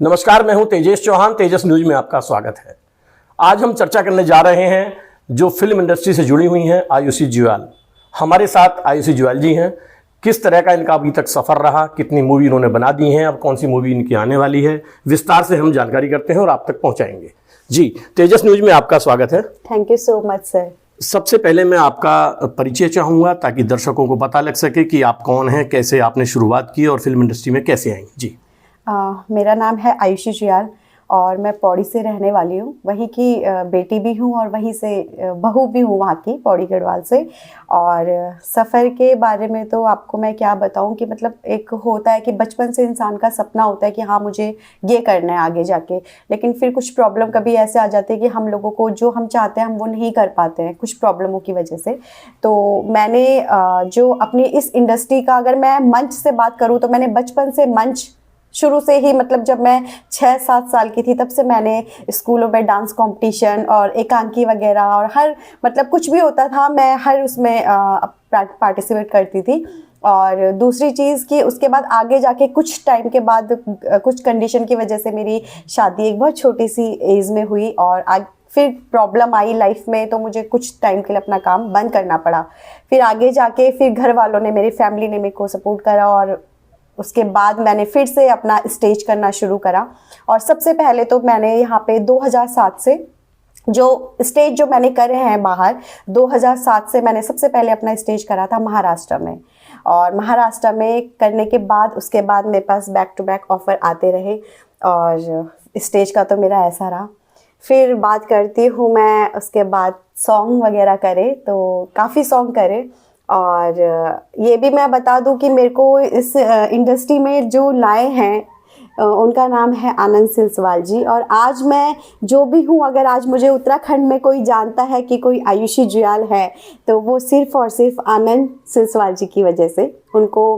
नमस्कार, मैं हूं तेजेश चौहान। तेजस न्यूज में आपका स्वागत है। आज हम चर्चा करने जा रहे हैं जो फिल्म इंडस्ट्री से जुड़ी हुई हैं, आयुषी जुयाल। हमारे साथ आयुषी जुयाल जी हैं। किस तरह का इनका अभी तक सफ़र रहा, कितनी मूवी इन्होंने बना दी हैं, अब कौन सी मूवी इनकी आने वाली है, विस्तार से हम जानकारी करते हैं और आप तक पहुंचाएंगे। जी, तेजस न्यूज में आपका स्वागत है। Thank you so much sir. सबसे पहले मैं आपका परिचय चाहूँगा ताकि दर्शकों को पता लग सके कि आप कौन हैं, कैसे आपने शुरुआत की और फिल्म इंडस्ट्री में कैसे आई। जी, मेरा नाम है आयुषी जुयाल और मैं पौड़ी से रहने वाली हूँ। वहीं की बेटी भी हूँ और वहीं से बहू भी हूँ, वहाँ की पौड़ी गढ़वाल से। और सफ़र के बारे में तो आपको मैं क्या बताऊँ कि मतलब एक होता है कि बचपन से इंसान का सपना होता है कि हाँ मुझे ये करना है आगे जाके, लेकिन फिर कुछ प्रॉब्लम कभी ऐसे आ जाते हैं कि हम लोगों को जो हम चाहते हैं हम वो नहीं कर पाते हैं कुछ प्रॉब्लमों की वजह से। तो मैंने जो अपनी इस इंडस्ट्री का अगर मैं मंच से बात करूँ तो मैंने बचपन से मंच शुरू से ही, मतलब जब मैं 6-7 साल की थी तब से मैंने स्कूलों में डांस कंपटीशन और एकांकी वगैरह और हर मतलब कुछ भी होता था मैं हर उसमें पार्टिसिपेट करती थी। और दूसरी चीज़ कि उसके बाद आगे जाके कुछ टाइम के बाद कुछ कंडीशन की वजह से मेरी शादी एक बहुत छोटी सी एज में हुई और फिर प्रॉब्लम आई लाइफ में, तो मुझे कुछ टाइम के लिए अपना काम बंद करना पड़ा। फिर आगे जाके फिर घर वालों ने, मेरी फैमिली ने मेरे को सपोर्ट करा और उसके बाद मैंने फिर से अपना स्टेज करना शुरू करा। और सबसे पहले तो मैंने यहाँ पे 2007 से जो स्टेज जो मैंने करे हैं बाहर, 2007 से मैंने सबसे पहले अपना स्टेज करा था महाराष्ट्र में। और महाराष्ट्र में करने के बाद उसके बाद मेरे पास बैक टू बैक ऑफ़र आते रहे और स्टेज का तो मेरा ऐसा रहा। फिर बात करती हूँ मैं उसके बाद सॉन्ग वगैरह करे तो काफ़ी सॉन्ग करे। और ये भी मैं बता दूं कि मेरे को इस इंडस्ट्री में जो लाए हैं उनका नाम है आनंद सिलसवाल जी। और आज मैं जो भी हूँ, अगर आज मुझे उत्तराखंड में कोई जानता है कि कोई आयुषी जुयाल है तो वो सिर्फ़ और सिर्फ आनंद सिलसवाल जी की वजह से। उनको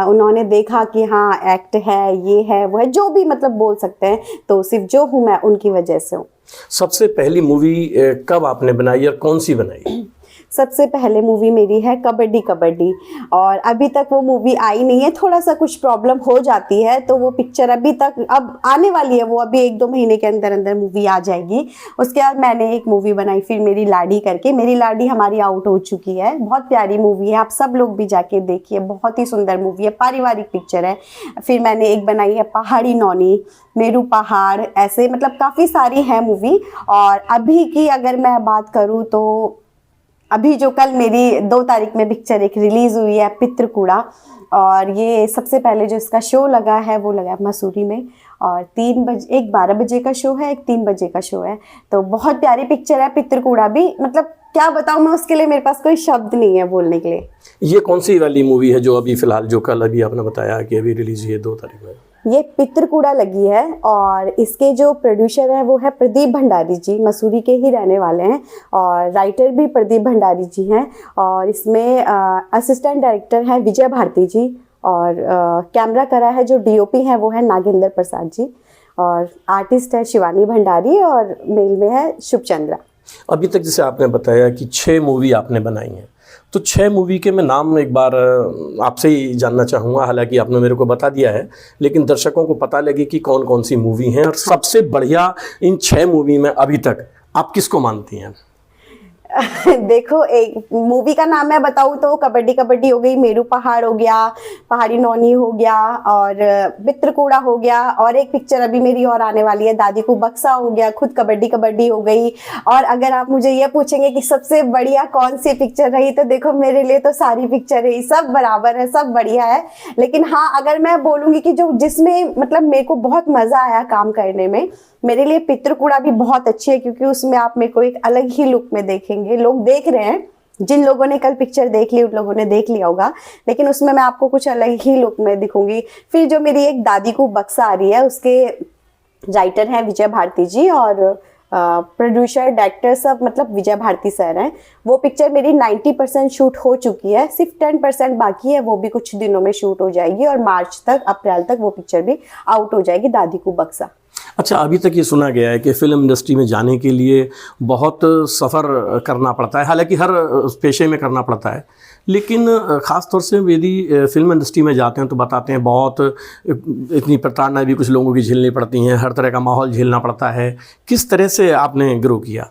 उन्होंने देखा कि हाँ एक्ट है, ये है, वो है, जो भी मतलब बोल सकते हैं, तो सिर्फ जो हूँ मैं उनकी वजह से हूँ। सबसे पहली मूवी कब आपने बनाई और कौन सी बनाई? सबसे पहले मूवी मेरी है कबड्डी कबड्डी, और अभी तक वो मूवी आई नहीं है। थोड़ा सा कुछ प्रॉब्लम हो जाती है तो वो पिक्चर अभी तक, अब आने वाली है वो, अभी 1-2 महीने के अंदर अंदर मूवी आ जाएगी। उसके बाद मैंने एक मूवी बनाई फिर मेरी लाडी करके। मेरी लाडी हमारी आउट हो चुकी है, बहुत प्यारी मूवी है, आप सब लोग भी जाके देखिए, बहुत ही सुंदर मूवी है, पारिवारिक पिक्चर है। फिर मैंने एक बनाई है पहाड़ी नौनी, मेरू पहाड़, ऐसे मतलब काफ़ी सारी है मूवी। और अभी की अगर मैं बात करूँ तो अभी जो कल मेरी 2 तारीख में पिक्चर एक रिलीज़ हुई है पितृकूड़ा, और ये सबसे पहले जो इसका शो लगा है वो लगा है मसूरी में। और 3 बजे, एक 12 बजे का शो है, एक 3 बजे का शो है। तो बहुत प्यारी पिक्चर है पितृकूड़ा भी, मतलब क्या बताऊँ मैं, उसके लिए मेरे पास कोई शब्द नहीं है बोलने के लिए। ये कौन सी वाली मूवी है जो अभी फिलहाल, जो कल अभी आपने बताया कि अभी रिलीज हुई है 2 तारीख में? ये पितृकूड़ा लगी है और इसके जो प्रोड्यूसर हैं वो है प्रदीप भंडारी जी, मसूरी के ही रहने वाले हैं, और राइटर भी प्रदीप भंडारी जी हैं। और इसमें असिस्टेंट डायरेक्टर है विजय भारती जी, और कैमरा करा है जो डीओपी हैं वो है नागेंद्र प्रसाद जी, और आर्टिस्ट है शिवानी भंडारी, और मेल में है शुभ चंद्रा। अभी तक जैसे आपने बताया कि 6 मूवी आपने बनाई हैं, तो 6 मूवी के मैं नाम एक बार आपसे ही जानना चाहूँगा। हालांकि आपने मेरे को बता दिया है, लेकिन दर्शकों को पता लगे कि कौन कौन सी मूवी हैं और सबसे बढ़िया इन 6 मूवी में अभी तक आप किसको मानती हैं? देखो, एक मूवी का नाम मैं बताऊँ तो कबड्डी कबड्डी हो गई, मेरू पहाड़ हो गया, पहाड़ी नौनी हो गया, और पितृकूड़ा हो गया, और एक पिक्चर अभी मेरी और आने वाली है दादी को बक्सा हो गया, खुद कबड्डी कबड्डी हो गई। और अगर आप मुझे ये पूछेंगे कि सबसे बढ़िया कौन सी पिक्चर रही, तो देखो मेरे लिए तो सारी पिक्चर रही, सब बराबर है, सब बढ़िया है। लेकिन हाँ, अगर मैं बोलूँगी कि जो जिसमें मतलब मेरे को बहुत मज़ा आया काम करने में, मेरे लिए पितृकूड़ा भी बहुत अच्छी है, क्योंकि उसमें आप मेरे को एक अलग ही लुक में देखेंगे। लोग देख रहे हैं, जिन लोगों ने कल पिक्चर देख ली उन लोगों ने देख लिया होगा, लेकिन उसमें मैं आपको कुछ अलग ही लुक में दिखूंगी। फिर जो मेरी एक दादी को बक्सा आ रही है, उसके राइटर हैं विजय भारती जी, और प्रोड्यूसर डायरेक्टर सब मतलब विजय भारती सर हैं। वो पिक्चर मेरी 90% शूट हो चुकी है, सिर्फ 10% बाकी है, वो भी कुछ दिनों में शूट हो जाएगी, और मार्च तक, अप्रैल तक वो पिक्चर भी आउट हो जाएगी, दादी को बक्सा। अच्छा, अभी तक ये सुना गया है कि फ़िल्म इंडस्ट्री में जाने के लिए बहुत सफ़र करना पड़ता है, हालांकि हर पेशे में करना पड़ता है, लेकिन ख़ास तौर से यदि फिल्म इंडस्ट्री में जाते हैं तो बताते हैं बहुत इतनी प्रताड़ना भी कुछ लोगों की झेलनी पड़ती हैं, हर तरह का माहौल झेलना पड़ता है। किस तरह से आपने ग्रो किया?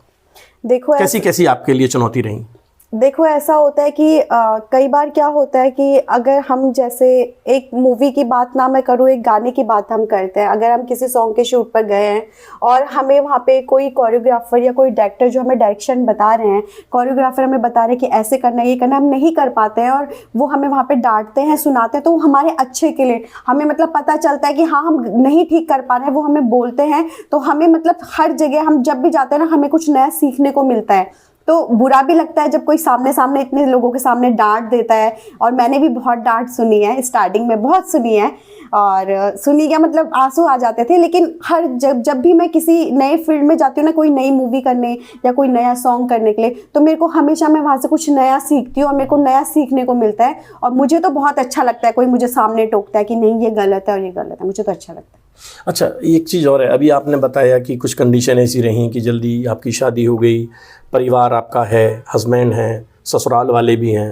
देखो कैसी कैसी आपके लिए चुनौती रही? देखो ऐसा होता है कि कई बार क्या होता है कि अगर हम जैसे एक मूवी की बात ना मैं करूँ, एक गाने की बात हम करते हैं, अगर हम किसी सॉन्ग के शूट पर गए हैं और हमें वहाँ पे कोई कोरियोग्राफर या कोई डायरेक्टर जो हमें डायरेक्शन बता रहे हैं, कोरियोग्राफर हमें बता रहे हैं कि ऐसे करना है, ये करना, हम नहीं कर पाते हैं और वो हमें वहाँ पे डांटते हैं, सुनाते हैं, तो वो हमारे अच्छे के लिए, हमें मतलब पता चलता है कि हाँ हम नहीं ठीक कर पा रहे हैं, वो हमें बोलते हैं, तो हमें मतलब हर जगह हम जब भी जाते हैं ना, हमें कुछ नया सीखने को मिलता है। तो बुरा भी लगता है जब कोई सामने सामने इतने लोगों के सामने डांट देता है, और मैंने भी बहुत डांट सुनी है, स्टार्टिंग में बहुत सुनी है, और सुनी क्या मतलब आंसू आ जाते थे। लेकिन हर जब भी मैं किसी नए फील्ड में जाती हूँ ना, कोई नई मूवी करने या कोई नया सॉन्ग करने के लिए, तो मेरे को हमेशा मैं वहाँ से कुछ नया सीखती हूँ और मेरे को नया सीखने को मिलता है, और मुझे तो बहुत अच्छा लगता है कोई मुझे सामने टोकता है कि नहीं ये गलत है और ये गलत है, मुझे तो अच्छा लगता है। अच्छा, एक चीज़ और है, अभी आपने बताया कि कुछ कंडीशन ऐसी रहीं कि जल्दी आपकी शादी हो गई, परिवार आपका है, हस्बैंड हैं, ससुराल वाले भी हैं,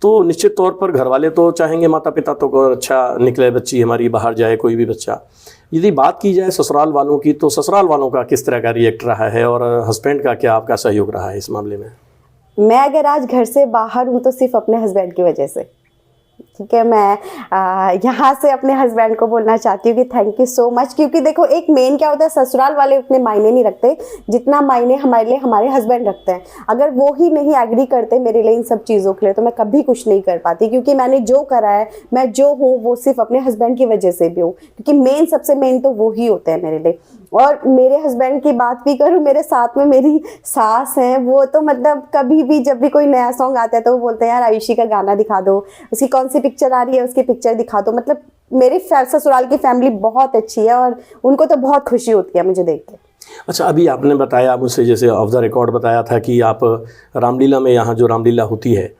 तो निश्चित तौर पर घर वाले तो चाहेंगे माता पिता तो को अच्छा निकले बच्ची हमारी, बाहर जाए कोई भी बच्चा। यदि बात की जाए ससुराल वालों की, तो ससुराल वालों का किस तरह का रिएक्ट रहा है और हस्बैंड का क्या आपका सहयोग रहा है इस मामले में? मैं अगर आज घर से बाहर हूँ तो सिर्फ अपने हस्बैंड की वजह से, ठीक है। मैं यहाँ से अपने हस्बैंड को बोलना चाहती हूँ कि थैंक यू सो मच, क्योंकि देखो एक मेन क्या होता है, ससुराल वाले उतने मायने नहीं रखते जितना मायने हमारे लिए हमारे हस्बैंड रखते हैं। अगर वो ही नहीं एग्री करते मेरे लिए इन सब चीज़ों के लिए, तो मैं कभी कुछ नहीं कर पाती, क्योंकि मैंने जो करा है, मैं जो हूँ, वो सिर्फ अपने हस्बैंड की वजह से भी हूँ, क्योंकि मेन सबसे मेन तो वो ही होते हैं मेरे लिए। और मेरे हस्बैंड की बात भी करूँ, मेरे साथ में मेरी सास हैं, वो तो मतलब कभी भी जब भी कोई नया सॉन्ग आता है तो वो बोलते हैं यार आयुषी का गाना दिखा दो, उसकी कौन सी पिक्चर आ रही है उसकी पिक्चर दिखा दो। मतलब मेरे ससुराल की फैमिली बहुत अच्छी है और उनको तो बहुत खुशी होती है मुझे देख के। अच्छा, अभी आपने बताया मुझसे, जैसे ऑफ द रिकॉर्ड बताया था कि आप रामलीला में, यहाँ जो रामलीला होती है,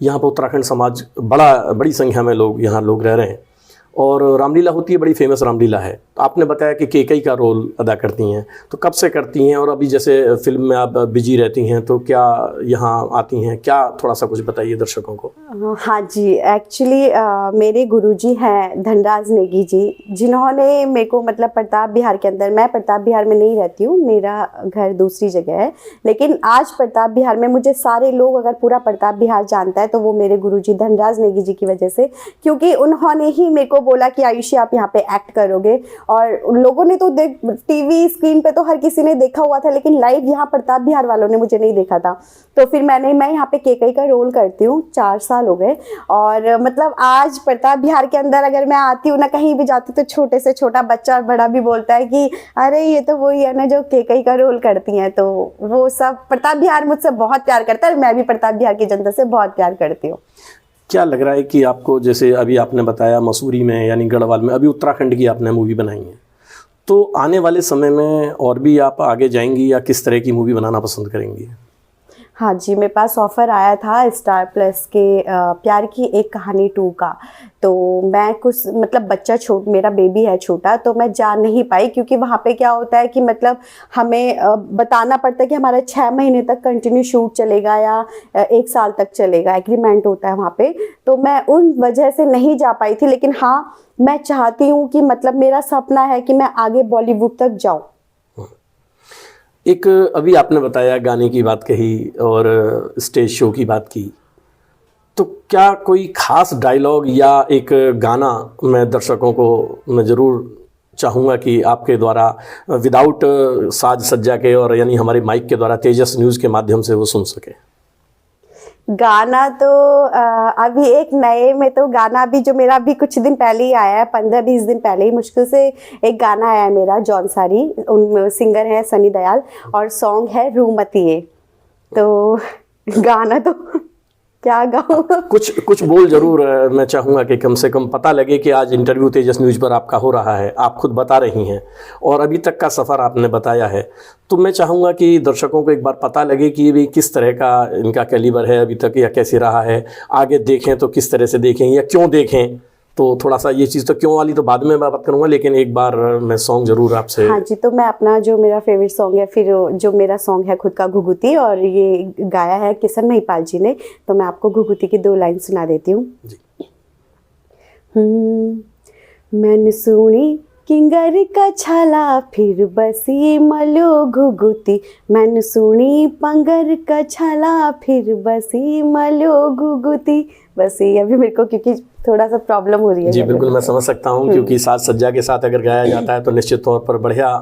यहाँ पर उत्तराखंड समाज बड़ी संख्या में लोग यहाँ लोग रह रहे हैं और रामलीला होती है, बड़ी फेमस रामलीला है। तो आपने बताया कि केकई का रोल अदा करती हैं, तो कब से करती हैं? और अभी जैसे फिल्म में आप बिजी रहती हैं, तो क्या यहाँ आती हैं क्या? थोड़ा सा कुछ बताइए दर्शकों को। हाँ जी, एक्चुअली मेरे गुरुजी हैं धनराज नेगी जी, जिन्होंने मेरे को मतलब प्रताप बिहार के अंदर, मैं प्रताप बिहार में नहीं रहती हूँ, मेरा घर दूसरी जगह है, लेकिन आज प्रताप बिहार में मुझे सारे लोग, अगर पूरा प्रताप बिहार जानता है तो वो मेरे गुरुजी धनराज नेगी जी की वजह से, क्योंकि उन्होंने ही मेरे को बोला कि आयुषी आप यहाँ पे एक्ट करोगे। और लोगों ने तो टीवी स्क्रीन पे तो हर किसी ने देखा हुआ था, लेकिन लाइव यहाँ प्रताप बिहार वालों ने मुझे नहीं देखा था। तो फिर मैं यहाँ पे केकई का रोल करती हूँ, 4 साल हो गए। और मतलब आज प्रताप बिहार के अंदर अगर मैं आती हूँ ना, कहीं भी जाती तो छोटे से छोटा बच्चा और बड़ा भी बोलता है कि अरे ये तो वही है ना जो केकई का रोल करती हैं। तो वो सब प्रताप बिहार मुझसे बहुत प्यार करता है, मैं भी प्रताप बिहार की जनता से बहुत प्यार करती हूँ। क्या लग रहा है कि आपको, जैसे अभी आपने बताया मसूरी में यानी गढ़वाल में, अभी उत्तराखंड की आपने मूवी बनाई है, तो आने वाले समय में और भी आप आगे जाएंगी या किस तरह की मूवी बनाना पसंद करेंगी? हाँ जी, मेरे पास ऑफ़र आया था स्टार प्लस के प्यार की एक कहानी 2 का। तो मैं कुछ मतलब मेरा बेबी है छोटा, तो मैं जा नहीं पाई, क्योंकि वहाँ पे क्या होता है कि मतलब हमें बताना पड़ता है कि हमारा 6 महीने तक कंटिन्यू शूट चलेगा या 1 साल तक चलेगा, एग्रीमेंट होता है वहाँ पे। तो मैं उन वजह से नहीं जा पाई थी, लेकिन हाँ मैं चाहती हूँ कि मतलब मेरा सपना है कि मैं आगे बॉलीवुड तक जाऊँ। एक अभी आपने बताया गाने की बात कही और स्टेज शो की बात की, तो क्या कोई खास डायलॉग या एक गाना मैं दर्शकों को मैं ज़रूर चाहूँगा कि आपके द्वारा विदाउट साज सज्जा के और यानी हमारे माइक के द्वारा तेजस न्यूज़ के माध्यम से वो सुन सके? गाना तो अभी एक नए में तो गाना भी जो मेरा अभी कुछ दिन पहले ही आया है, 15-20 दिन पहले ही मुश्किल से एक गाना आया है मेरा, जौनसारी, उन सिंगर है सनी दयाल, और सॉन्ग है रूमतिये। तो गाना तो क्या गाऊँ? कुछ बोल जरूर मैं चाहूँगा कि कम से कम पता लगे कि आज इंटरव्यू तेजस न्यूज़ पर आपका हो रहा है, आप खुद बता रही हैं और अभी तक का सफ़र आपने बताया है। तो मैं चाहूँगा कि दर्शकों को एक बार पता लगे कि ये भी किस तरह का इनका कैलिबर है अभी तक, या कैसे रहा है, आगे देखें तो किस तरह से देखें या क्यों देखें, तो थोड़ा सा ये चीज़ तो क्यों वाली तो बाद में मैं बात करूँगा, लेकिन एक बार मैं सॉन्ग ज़रूर आपसे। हाँ जी, तो मैं अपना जो मेरा फेवरेट सॉन्ग है, फिर जो मेरा सॉन्ग है खुद का घुघुती, और ये गाया है किशन महिपाल जी ने, तो मैं आपको घुघुती की 2 लाइन सुना देती हूँ। मैंने सुनी किंगर का छाला फिर बसी मलो घुघुती, मैंने सुनी पंगर का छाला फिर बसी मलो घुघुती। बस ये अभी मेरे को, क्योंकि थोड़ा सा प्रॉब्लम हो रही है। जी बिल्कुल, मैं समझ सकता हूँ, क्योंकि साज सज्जा के साथ अगर गाया जाता है तो निश्चित तौर पर बढ़िया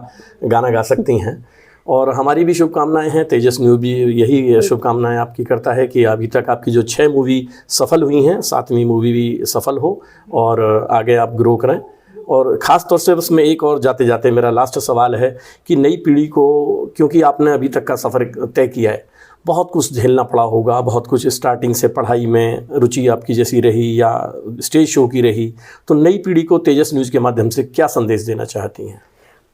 गाना गा सकती हैं। और हमारी भी शुभकामनाएं हैं, तेजस न्यूज़ भी यही शुभकामनाएं आपकी करता है कि अभी तक आपकी जो 6 मूवी सफल हुई हैं, 7वीं मूवी भी सफल हो और आगे आप ग्रो करें। और ख़ास तौर से बस मैं एक और जाते जाते मेरा लास्ट सवाल है कि नई पीढ़ी को, क्योंकि आपने अभी तक का सफ़र तय किया है, बहुत कुछ झेलना पड़ा होगा, बहुत कुछ स्टार्टिंग से पढ़ाई में रुचि आपकी जैसी रही या स्टेज शो की रही, तो नई पीढ़ी को तेजस न्यूज़ के माध्यम से क्या संदेश देना चाहती हैं?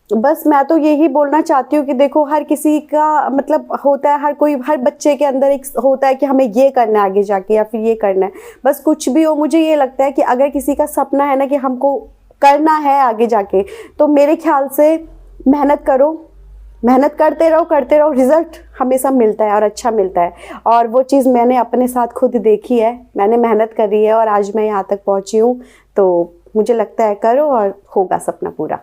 बस मैं तो यही बोलना चाहती हूँ कि देखो, हर किसी का मतलब होता है, हर बच्चे के अंदर एक होता है कि हमें ये करना है आगे जाके, या फिर ये करना है। बस कुछ भी हो, मुझे ये लगता है कि अगर किसी का सपना है ना कि हमको करना है आगे जाके, तो मेरे ख्याल से मेहनत करो, मेहनत करते रहो, रिजल्ट हमेशा मिलता है और अच्छा मिलता है। और वो चीज़ मैंने अपने साथ खुद देखी है, मैंने मेहनत करी है और आज मैं यहाँ तक पहुँची हूँ। तो मुझे लगता है करो और होगा सपना पूरा।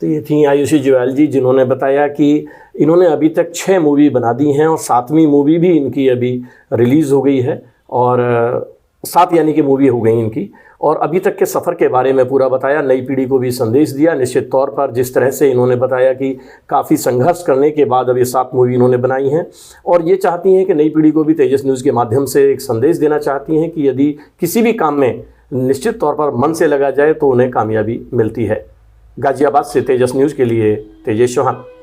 तो ये थी आयुषी जुएल जी, जिन्होंने बताया कि इन्होंने अभी तक 6 मूवी बना दी हैं और 7वीं मूवी भी इनकी अभी रिलीज़ हो गई है, और 7 यानी कि मूवी हो गई इनकी। और अभी तक के सफ़र के बारे में पूरा बताया, नई पीढ़ी को भी संदेश दिया। निश्चित तौर पर जिस तरह से इन्होंने बताया कि काफ़ी संघर्ष करने के बाद अब ये 7 मूवी इन्होंने बनाई हैं, और ये चाहती हैं कि नई पीढ़ी को भी तेजस न्यूज़ के माध्यम से एक संदेश देना चाहती हैं कि यदि किसी भी काम में निश्चित तौर पर मन से लगा जाए तो उन्हें कामयाबी मिलती है। गाजियाबाद से तेजस न्यूज़ के लिए तेजेश चौहान।